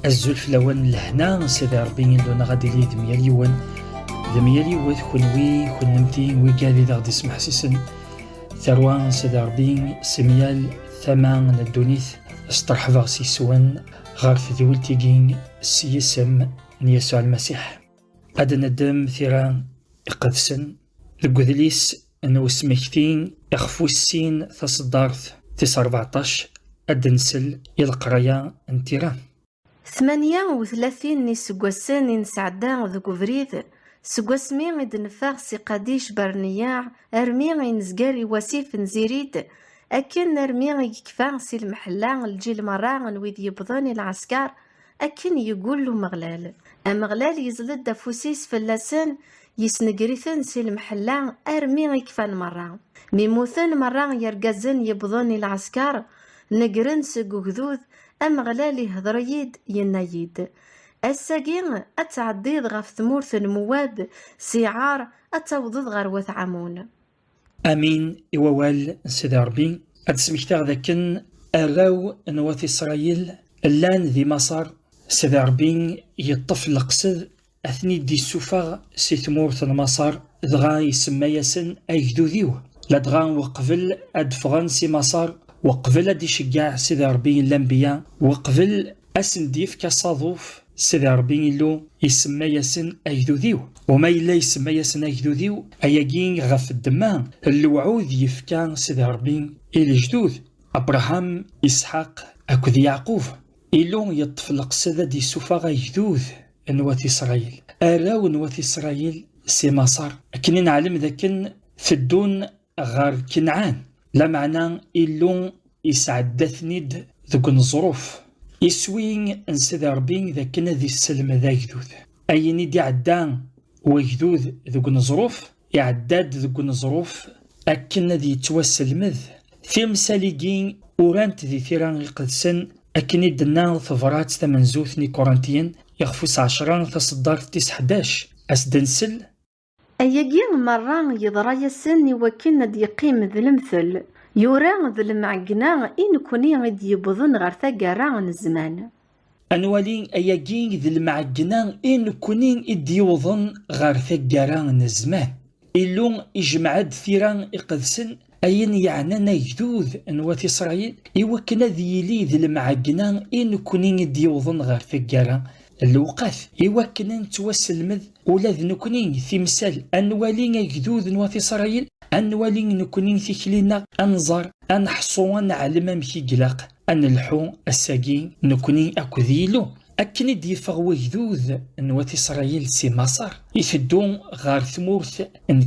الزلف لون لهنا سيدي ربي لونا غادي لي دميال يوان دميال يوث كونوي كنمتي ويكالي ذا غدي سمح سيسن ثروان سيدي ربي سميال ثمان الدونيث استرحفا سيسوان غار في ذولتيكين سيسم يسوع المسيح هذا ندم ثيران إقدسن لقذليس أنو سمكتين يخفو السين تصدارث 14 أدنسل يلقرايا انتيران 38 نسقوسان نسعدا ذوك فريد سقوسمي غد نفاغ سي قديش برنياع ارمي نزقاري وسيف نزيريد اكن ارمي يكفا سي المحلا الجيل مرا نويد يبضوني العسكر اكن يقول له مغلال امغلال يزلد دافوسيس فلاسان يسنقريثن سي المحلا ارمي يكفان مرا ميموثن مرا يرقزن يبضوني العسكر نقرن سقوكذوذ أمغلال يهضريد ينايد الساقين أتعديد غف ثمورث المواب سيعار أتوضض غروث عمون أمين إووال سيدي ربي أتسمكتاغ ذاكن أراو نواث إسرائيل اللان ذي مصر سيدي ربي يطف القصد أثني دي السفاغ سي ثمورث مصر دغا يسمى ياسن أيجدو ذيو لدغا وقبل أدفغان سي مصر وقبل دي شجاع سيدي ربي الانبياء وقبل اسنديف كصادوف سيدي ربي لو يسمى ياسن ايدوديو وما الا يسمى ياسن ايدوديو اياكين غف الدمان الوعود يفكان سيدي ربي الجدود ابراهام اسحاق اكد يعقوب إلو يطفلق سيدا دي سوفا يجدود نوات اسرائيل اراو نوات اسرائيل سي مصر كنا نعلم ذاكن في الدون غار كنعان لا معنى إلو يسعدثني ذوك الظروف يسوين نسيدي ربي ذا كنا ذي السلم ذا يجدود أيني دي عدان ويجدود ذوك الظروف يعداد ذوك الظروف أكنا ذي توسلمذ في مساليكين ورانت ذي ثيران قدسن أكني دنا ثفرات ثمنزوثني كورنتيين يخفوس 10 تصدار 11 أسدنسل أياقين مرة يضرى يسن وكن دي يقيم ذي المثل يورا ذي المعقنا إن كوني غد يبضن غير ثقارا الزمان أنوالين أياقين ذي المعقنا إن كوني إديوضن غير ثقارا الزمان إلو إجمعاد ثيران إقدسن أين يعنانا يجدوذ نوات إسرائيل إوكنا ذي يلي ذي المعقنا إن كوني إديوضن غير ثقارا الوقاف إوكنا نتوسلمذ ولا ذنكنين في مثال أنوالين يجدود نوات إسرائيل أنوالين نكونين في كلينا أنظر أنحصو نعلم مكي قلاق أن الحو الساقين نكونين أكذيلو أكني ديفغ وجدود نوات إسرائيل سي مصر يفدون غار ثمورث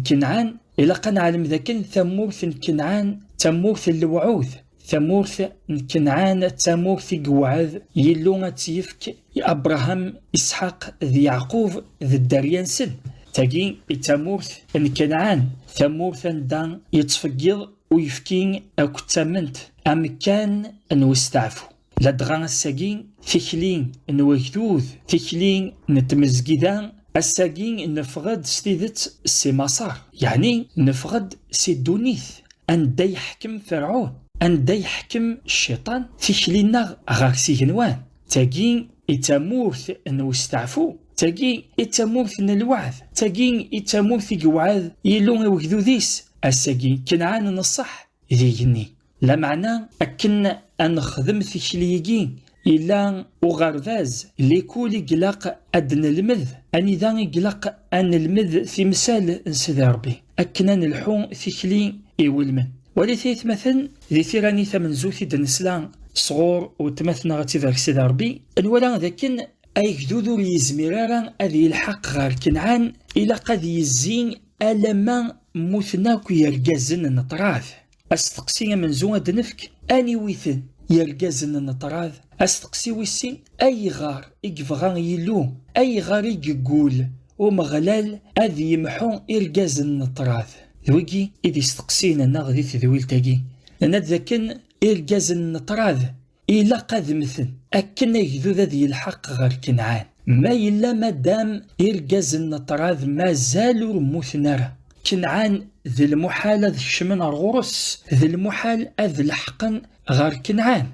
كنعان إلا قنعلم ذاكن ثمورث كنعان تمورث الوعوث ثمورث كنعان تمورث قوعذ يلو تيفك أبراهام إسحاق ذي يعقوب ذي الدريان سن تاقي تمورث كنعان ثمورث دان يتفقيض ويفكين أكتمنت أمكان نوستعفو لدغان الساقين ثكلين نوجدوذ ثكلين نتمزقدان الساقين نفقد ستيدت سي مصار يعني نفقد سي دونيث أن دا يحكم فرعون أن دا يحكم الشيطان ثكلينا غار سيغنوان تاقين إتامورث نوستعفو تاقين إتامورث الوعد تاقين إتامورث قوعذ يلون وجدوديس الساقين كنعان نصح ذي لا معنى أكن أن خدم ثكليين إلا وغرفاز ليكولي قلاق أدن المذ أني ذا قلاق أن المذ في مثال سيدي ربي أكنا نلحو ثكلي إيولمن ولثيث مثلا ذي ثيراني ثمن زوثي دنسلان صغور وتمثنا غتذاك سيدي ربي الولا ذاكن أي جدودو ليزميرارا أذي الحق غار كنعان إلا قد يزين ألما مثناك يرقازن النطراث أستقسي من زوة دنفك أني ويثن يرقازن النطراث أستقسي ويسين أي غار إقفغان يلو أي غار يقول ومغلال أذي يمحون إرقازن النطراث ذوقي إذا استقسينا نغذي ذويل تاقي لأن ذاكن إرقازن النطراث إلا قد مثل أكن يجدو ذي الحق غير كنعان ما إلا مادام إرقازن النطراث ما زالوا مثنرة كنعان ذي المحال ذي الشمن الغرس ذي المحال ذي الحقن غير كنعان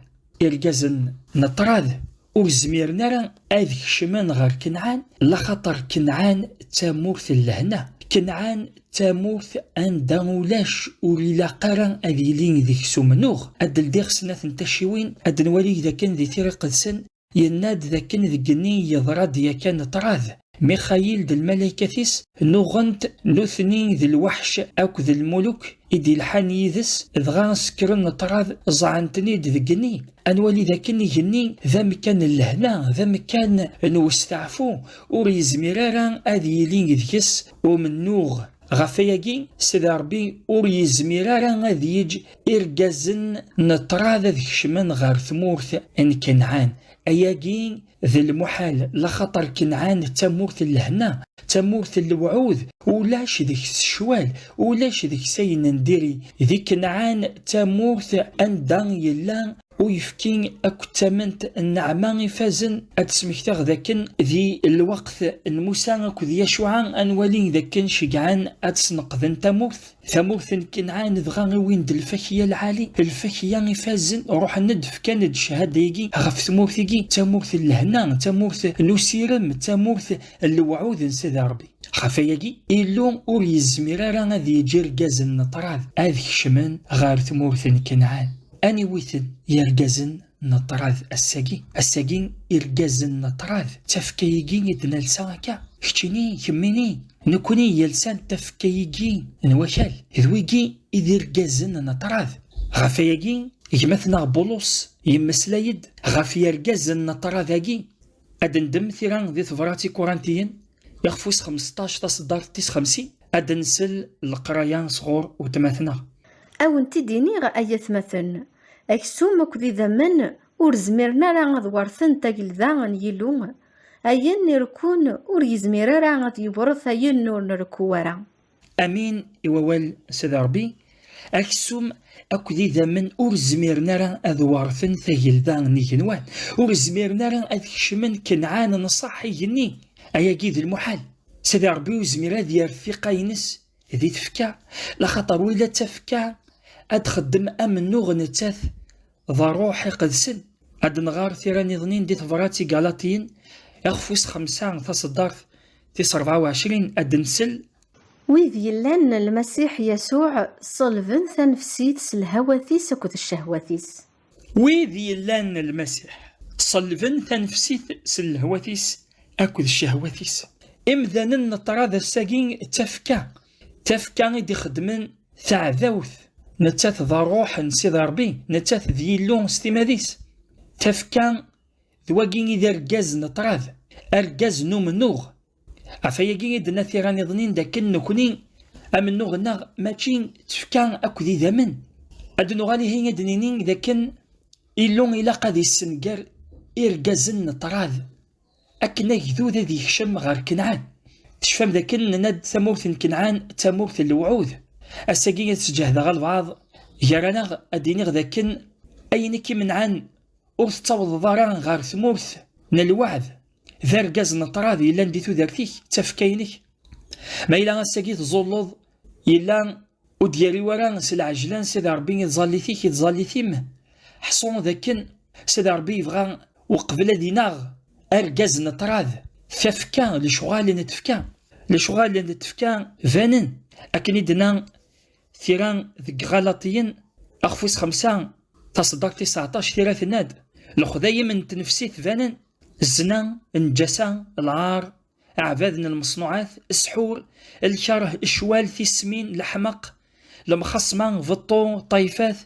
إرقازن نطراث وزميرنا راه هذيك شمان غير كنعان لخاطر كنعان تامورث اللهنا كنعان تامورث عند ولاش وليلا قرا هذي لين ذيك سمنوغ ادل ديغ سنة تشيوين اد نولي اذا كان ذي طريق سن يناد ذا كان ذقني يضرد يا كان طراذ ميخائيل ذا الملائكة ثيس نوغنت نثني ذي الوحش أوك ذي الملوك إدي الحان يذس ذغا سكرن طراذ زعنتني ذقني أنولي ذا كان يجني ذا مكان اللهنا ذا مكان نوستعفو وريز مرارا أذي لين ذيس ومن نوغ غفاياكي سيدي ربي وريز مرارا غادي يج إرقازن نطراذ ذيك شمان غار ثمورث إن كنعان أياكي ذي المحال لخطر كنعان تمورث اللهنا تمورث الوعوذ ولاش ذيك الشوال ولاش ذيك سين نديري ذي كنعان تمورث أندان يلان ويفكين أكتمنت النعمان يفازن أتسمكتاغ ذاكن ذي الوقت الموسى كذ يشوعان أنوالين ذاكن شجعان أتسنقذن ثمورث كنعان ذغان وين الفخية العالي الفخية يفازن روح ندف كان الشهادة يجي غف ثمورث يجي تمورث اللهنا تمورث نسيرم تمورث الوعوذ نسيد ربي خفاياكي إلو أوريز مرارا ذي جرقاز النطراذ هذيك شمان غار ثمورث كنعان أني ويثن يرقزن نطراذ الساقين يرقزن نطراذ تفكيقين يدنا لساكا كتشيني كميني نكوني يلسان تفكيقين نوكال ذويقي إذ يرقزن نطراذ غفايقين يمثنا بولوس يمسلايد غف يرقزن نطراذاقي أدندم ثيران ذي ثفراتي كورانتيين يخفوس 15 تصدار 59 أدنسل القرايان صغور وتماثنا أو انت ديني غاية مثل أكسوم كذي ذمن ورزميرنا راه غدورثن تاقل ذا يلو أين نركون وريزمير راه غد يورث أين نور نركوارا أمين إووال سيدي ربي أكسوم أكذي ذمن ورزميرنا راه أذورثن تاقل ذا نيكنوان ورزميرنا راه أذكشمن كنعان نصحي جني أياكي ذي المحال سيدي ربي وزميرا ديال الثقة ينس ذي تفكا لخطر ولا تفكا أتخدم أمنو غنتاث ذا روحي قدسن أد نغار ثيراني ظنين دي تفراتي غالطيين يخفوس 5 تصدار 24 أد نسل ويذ يلان المسيح يسوع صلفن ثنفسيت سلهوثيس أكد الشهوثيس ويذ يلان المسيح صلفن ثنفسيت سلهوثيس أكد الشهوثيس إمذن نطراد الساقين تفكا دي خدمن ثعذوث نتاث ذا روح نسيد ربي نتاث ذي اللون ستيماديس تفكا ذواقين إذا رقاز نطراذ أرقاز نومنوغ عفاياقين إذا نثيراني ظنين داكن نكونين أمنوغ ناغ ماشين تفكا أكو ذي ذمن أدنو غالي هين دنينين داكن اللون إلا قادي السنقر إرقازن نطراذ أكنا يذو ذا ذي خشم غار كنعان تشفم ذاكن ند ثمورث كنعان ثمورث الوعوذ الساقية تسجه ذا البعض يرانا أدينيغ ذاكن أينكي منعان أرث تصوض ضاران غار ثمورث نالوعذ ذا رقاز نطراذ إلا نديثو ذارتيك تفكينك ما إلا الساقية تزولض إلا وديالي وران سلعجلان سيدا ربي يتظاليثيك يتظاليثيم حصون ذاكن سيدا ربي يبغى وقبل ديناغ أرقاز نطراذ تفكا لشغال نتفكا فانن أكني دنا ثيران ذك غلطيين أخفوس 5 تصدق 19 ثلاث ناد الخذايا من تنفسيت فانن الزنا النجاسة العار أعبادنا المصنوعات السحور الكره الشوال في السمين الحمق المخصمة فطو طيفات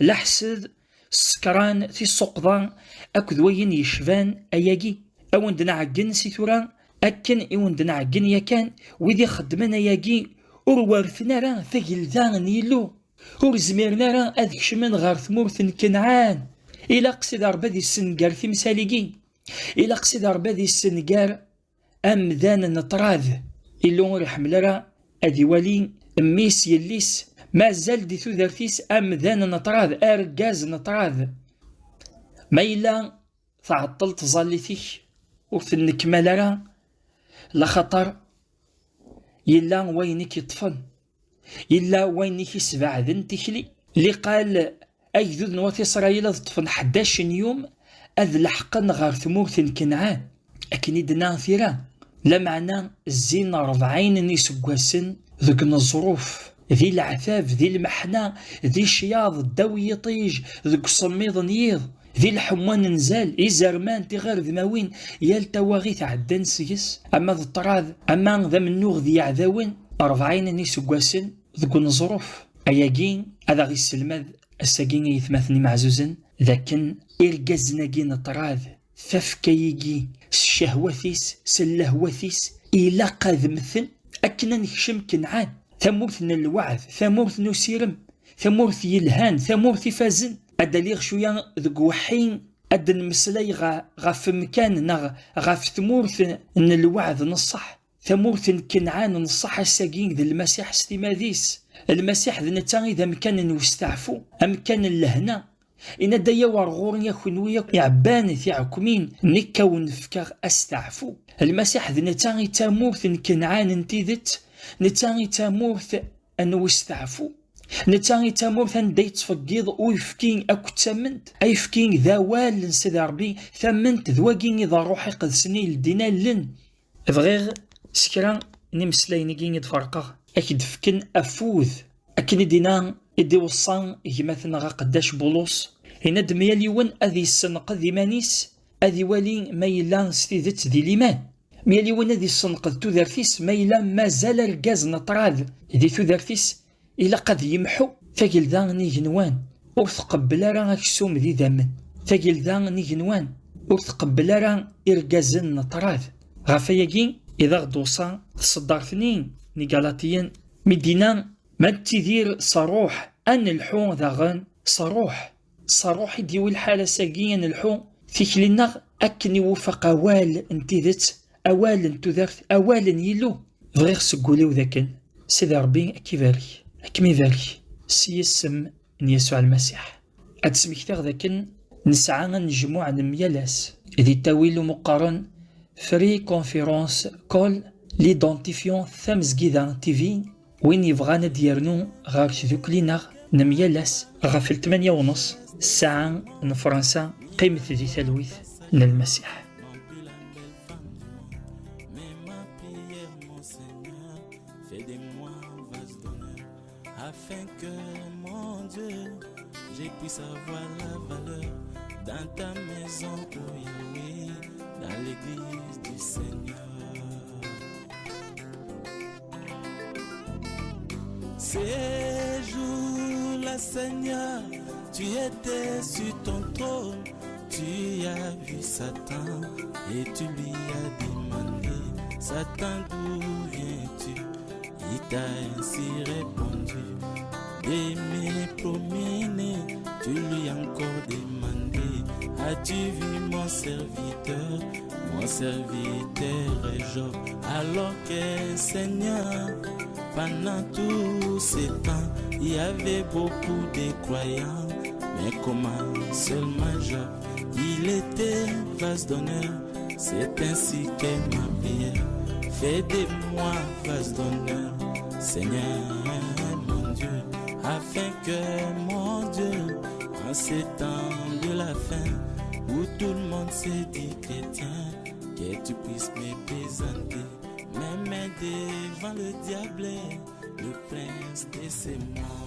الحسد السكران في السقضان أكذوين يشفان أياقي أون دنا عقن سيثوران أكن إون دنا عقن يكان وذي خدمنا ياقي وروارثنا راه ثقل ذان يلو ورزميرنا راه أذك شمن غار ثمورث كنعان إلا قصد ربادي السنقار في مساليقي إلا قصد ربادي السنقار أمذان نطراذ إلو رحمل راه أذي والين ميس يليس ما زال دي ثوذرتيس أمذان نطراذ أرقاز نطراذ ما إلا تعطلت ظاليتيك وفي النكمال راه لخطر يلا وينك يطفن يلا وينك يسبعذن تكلي اللي قال أجدود نواتي إسرائيل تطفن 11 يوم أذ لحقا غار ثمورث كنعان أكن إدنا ثيرا لا معنى الزين 40 يسقاسن ذوك الظروف ذي العذاب ذي المحنة ذي الشياض الدوي يطيج ذوك الصميض نيض ذي الحمان نزال إزرمان تغير ذماوين يال تواغيث عدن سيس أما ذا الطراذ أما ذا منوغ ذي عذاوين 40 يسقاسن ذوك الظروف أياكين هذا غي السلمذ الساقين يثمثني معزوزن ذاكن إرقزناكين طراذ ففكيجي الشهوثيس سلهوثيس إلا قاذ مثل أكنا نكشم كنعان ثمورث الوعد ثمورث نسيرم ثمورث يلهان ثمورث فازن أدليغ شويا ذق وحين أدن مسلي غاف مكان غاف ثمورث الوعد نصح ثمورث كنعان نصح الساقين ذي المسيح ستيماذيس المسيح ذي نتاغي إذا مكان نوستعفو أمكان اللهنا إن دايا ورغور يكون ويا يعبان ثيعكمين نكا ونفكا أستعفو المسيح ذي نتاغي تامورث كنعان انتذت نتاغي تامورث أنو استعفو نتاغي تامورث أن دايت فقيض ويفكين أكو تامنت أي فكين ذا وال سيدي ربي ثمنت ذواقين إذا روحي قد سني لدينا لن فغير سكران نمسلاين كين يتفرقا أكيد فكن أفوذ أكن دينا إدي وصان مثلا غا قداش بولوس هنا دمياليون أذي السنقذ ذيمانيس أذي والين ميلان ستيذت ذي ليمان مياليون أذي السنقذ تذرثيس ميلان ما زال رقاز نطراذ إذي تذرثيس إلا قد يمحو ثقل ذا نيجنوان وثقبل راه أكسوم ذي ذمن ثقل ذا نيجنوان وثقبل راه إرقازن نطراذ غافياكين إذا غدوصان تصدرثنين نيقالاتيين مدينة ما تدير صروح أن الحون ذاغن صروح ديو الحالة ساقيا الحون فيك لنا أكني وفق أوال انتذت أوال انتذرت أوال يلو غير سقولي وذاكن سيدي ربي أكمي ذاري سيسم يسوع المسيح أتسمكتاغ ذاكن نسعى نجموع نميالاس ذي تاويل مقارن فري كونفيرونس كول ليدونتيفيون ثامز كيدا تيفي وين يبغانا ديالنو غاك ذوك لينا نميالاس غافل 8:30 الساعة فرنسا قيمة ذي تلويث للمسيح. Ces jours-là, Seigneur, tu étais sur ton trône, tu as vu Satan et tu lui as demandé, Satan, d'où viens-tu? Il t'a ainsi répondu, de me promener, tu lui as encore demandé, as-tu vu mon serviteur est Job? Alors que Seigneur, pendant tous ces temps, il y avait beaucoup de croyants, mais comment seulement Job, il était vase d'honneur, c'est ainsi que ma prière, fais de moi vase d'honneur, Seigneur mon Dieu, afin que mon Dieu, en ces temps de la fin, où tout le monde se dit chrétien, que tu puisses me présenter, même devant le diable, le prince de ces mondes.